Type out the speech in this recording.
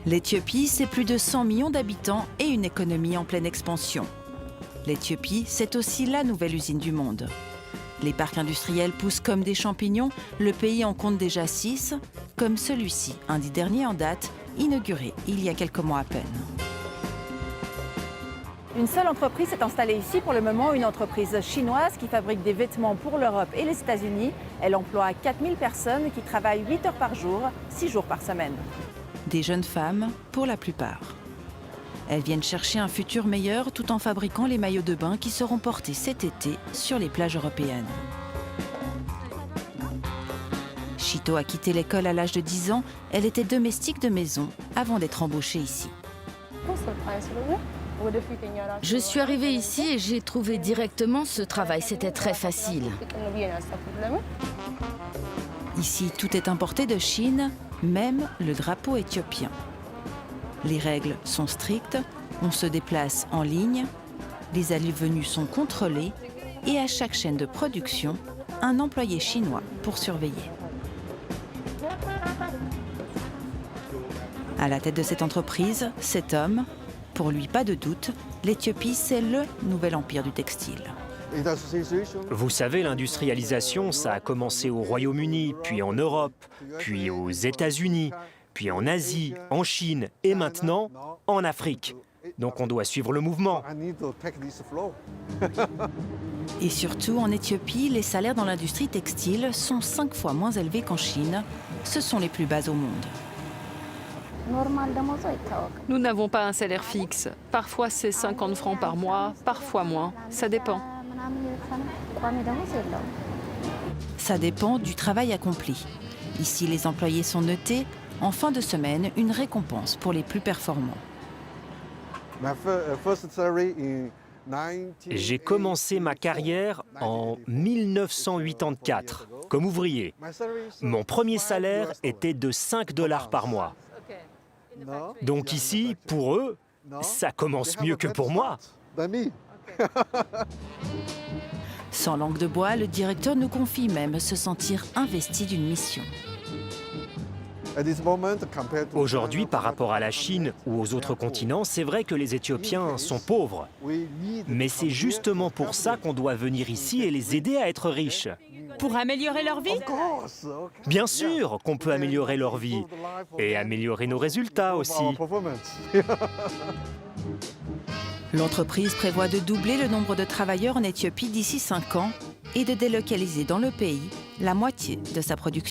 L'Éthiopie, c'est plus de 100 millions d'habitants et une économie en pleine expansion. L'Éthiopie, c'est aussi la nouvelle usine du monde. Les parcs industriels poussent comme des champignons, le pays en compte déjà 6, comme celui-ci, un des derniers en date, inauguré il y a quelques mois à peine. Une seule entreprise s'est installée ici pour le moment, une entreprise chinoise qui fabrique des vêtements pour l'Europe et les États-Unis. Elle emploie 4000 personnes qui travaillent 8 heures par jour, 6 jours par semaine. Des jeunes femmes, pour la plupart. Elles viennent chercher un futur meilleur tout en fabriquant les maillots de bain qui seront portés cet été sur les plages européennes. Chito a quitté l'école à l'âge de 10 ans. Elle était domestique de maison avant d'être embauchée ici. Je suis arrivée ici et j'ai trouvé directement ce travail. C'était très facile. Ici, tout est importé de Chine, même le drapeau éthiopien. Les règles sont strictes, on se déplace en ligne, les allées-venues sont contrôlées et à chaque chaîne de production, un employé chinois pour surveiller. À la tête de cette entreprise, cet homme, pour lui pas de doute, l'Éthiopie c'est le nouvel empire du textile. Vous savez, l'industrialisation, ça a commencé au Royaume-Uni, puis en Europe, puis aux États-Unis, puis en Asie, en Chine et maintenant en Afrique. Donc on doit suivre le mouvement. Et surtout, en Éthiopie, les salaires dans l'industrie textile sont 5 fois moins élevés qu'en Chine. Ce sont les plus bas au monde. Nous n'avons pas un salaire fixe. Parfois c'est 50 francs par mois, parfois moins. Ça dépend. Ça dépend du travail accompli. Ici, les employés sont notés. En fin de semaine, une récompense pour les plus performants. J'ai commencé ma carrière en 1984 comme ouvrier. Mon premier salaire était de 5 $ par mois. Donc ici, pour eux, ça commence mieux que pour moi. Sans langue de bois, le directeur nous confie même se sentir investi d'une mission. Aujourd'hui, par rapport à la Chine ou aux autres continents, c'est vrai que les Éthiopiens sont pauvres. Mais c'est justement pour ça qu'on doit venir ici et les aider à être riches. Pour améliorer leur vie? Bien sûr qu'on peut améliorer leur vie et améliorer nos résultats aussi. L'entreprise prévoit de doubler le nombre de travailleurs en Éthiopie d'ici 5 ans et de délocaliser dans le pays la moitié de sa production.